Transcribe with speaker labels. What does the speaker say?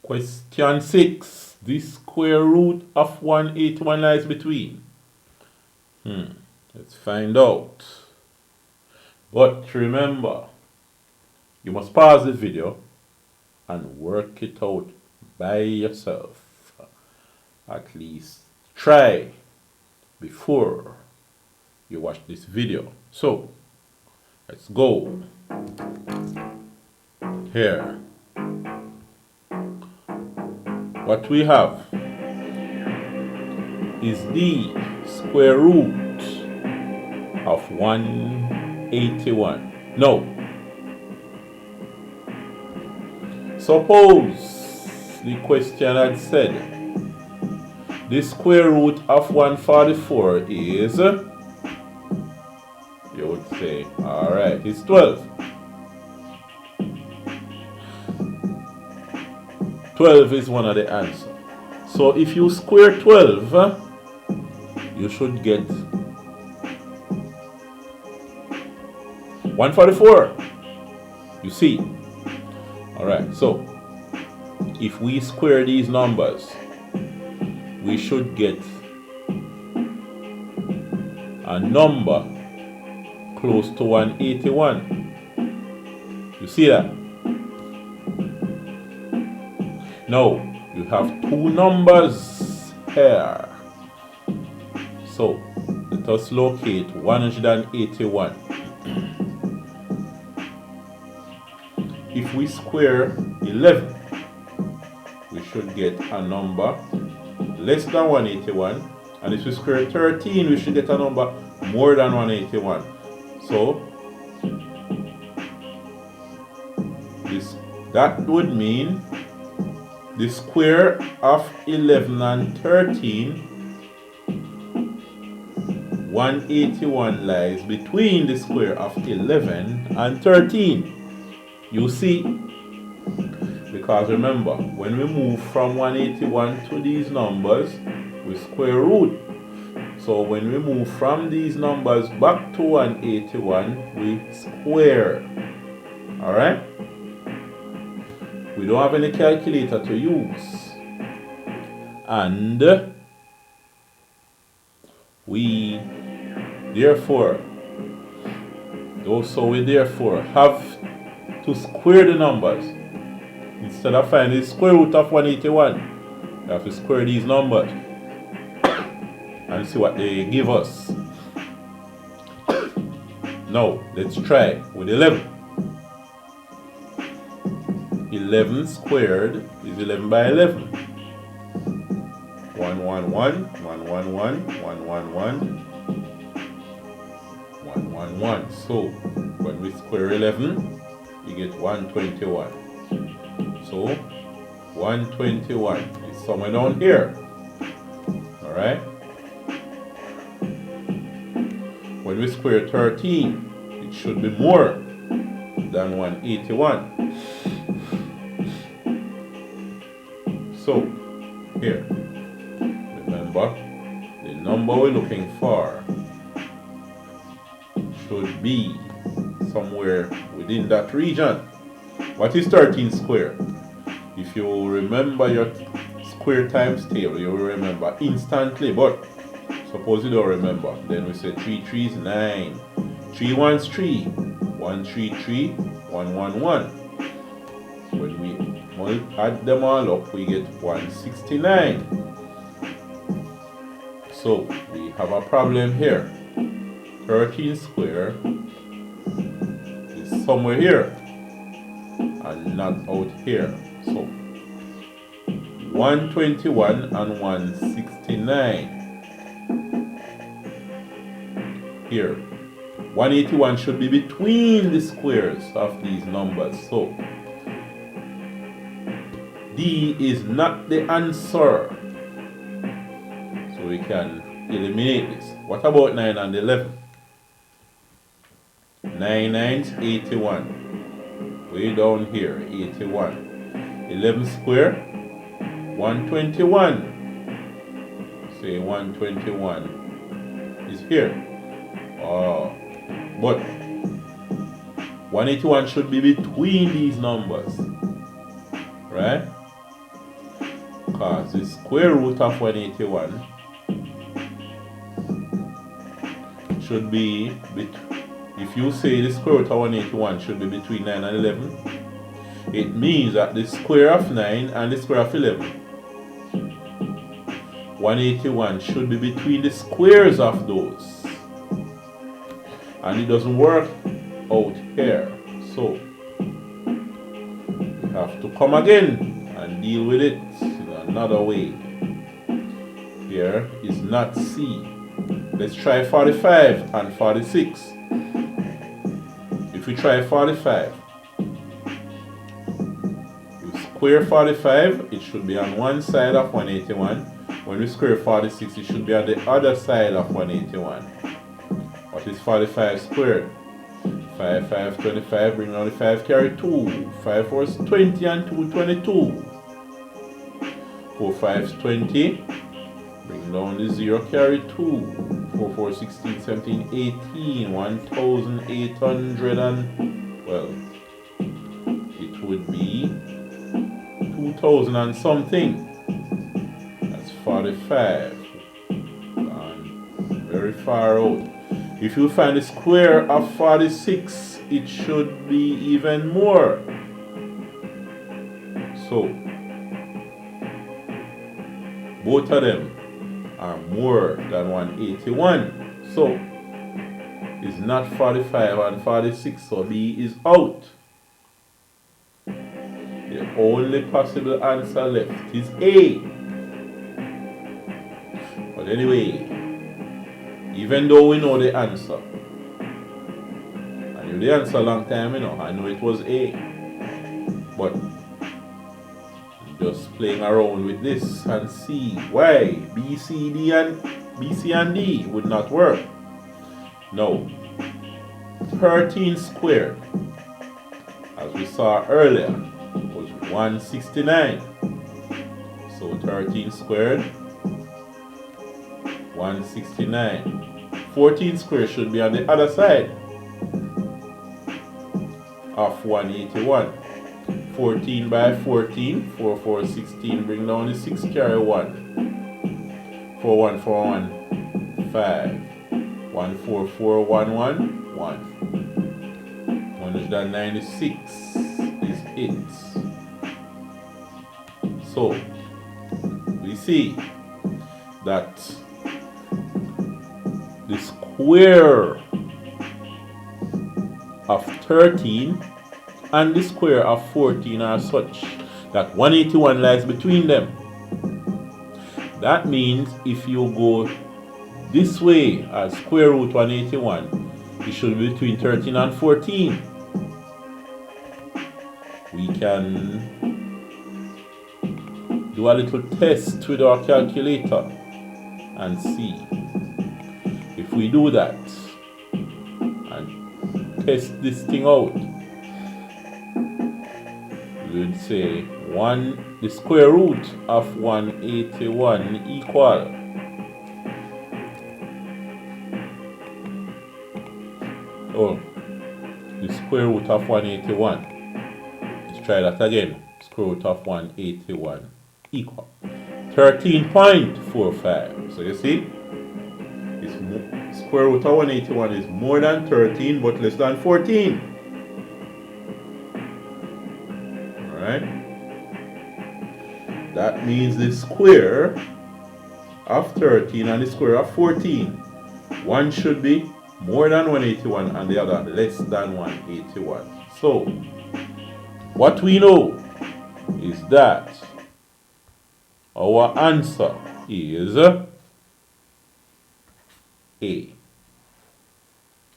Speaker 1: Question 6. The square root of 181 lies between. Let's find out. But remember, you must pause the video and work it out by yourself. At least try before you watch this video. So, let's go. Here. What we have is the square root of 181. Now, suppose the question had said the square root of 144 is, you would say, alright, it's 12. 12 is one of the answers. So if you square 12, you should get 144. You see? Alright, so if we square these numbers, we should get a number close to 181. You see that? Now, you have two numbers here. So, let us locate 181. If we square 11, we should get a number less than 181. And if we square 13, we should get a number more than 181. So, that would mean the square of 11 and 13, 181 lies between the square of 11 and 13. You see? Because remember, when we move from 181 to these numbers, we square root. So when we move from these numbers back to 181, we square. Alright? We don't have any calculator to use. And we therefore have to square the numbers. Instead of finding the square root of 181, we have to square these numbers and see what they give us. Now, let's try with 11. 11 squared is 11 by 11. 111, 111, 111, 111. So, when we square 11, we get 121. So, 121 is somewhere down here. Alright? When we square 13, it should be more than 181. So, here, remember, the number we're looking for should be somewhere within that region. What is 13 squared? If you remember your square times table, you will remember instantly, but suppose you don't remember, then we say 3 3 is 9, 3 1 is 3, 1 3 3, 1 1 1. When we add them all up, we get 169. So we have a problem here. 13 squared is somewhere here and not out here. So 121 and 169 here. 181 should be between the squares of these numbers. So D is not the answer. So we can eliminate this. What about 9 and 11? 9 9 is 81. Way down here, 81. 11 square, 121. Say 121 is here. But 181 should be between these numbers. Right? because the square root of 181 should be, if you say the square root of 181 should be between 9 and 11, it means that the square of 9 and the square of 11, 181 should be between the squares of those. And it doesn't work out here. So we have to come again and deal with it in another way. Here is not C. Let's try 45 and 46. If we try 45, you square 45, it should be on one side of 181. When we square 46, it should be on the other side of 181. What is 45 squared? 5, 5, 25, bring down the 5, carry 2. 5, 4 is 20 and 2, 22. 4, 5 is 20, bring down the 0, carry 2. 4, 4, 16, 17, 18, 1,800 and, well, it would be 2,000 and something. That's 45. And very far out. If you find the square of 46, it should be even more. So, both of them are more than 181. So, it's not 45 and 46, so B is out. The only possible answer left is A. But anyway, even though we know the answer, I knew the answer a long time, I know it was A, but just playing around with this and see why B, C, and D would not work. No, 13 squared, as we saw earlier, was 169. So 13 squared, 169. 14 squared should be on the other side of 181. 14 by 14, 4, 4, 16, bring down the 6, carry 1. 4, 1, 4, 1, 5. 1, 4, 4, 1, 1, 1. 196 is it. So, we see that the square of 13 and the square of 14 are such that 181 lies between them. That means if you go this way as square root 181, it should be between 13 and 14. We can do a little test with our calculator and see. If we do that and test this thing out, we would say the square root of 181 equal the square root of 181. Let's try that again. Square root of 181 equal 13.45. So you see, square root of 181 is more than 13 but less than 14. Alright? That means the square of 13 and the square of 14, one should be more than 181 and the other less than 181. So, what we know is that our answer is A.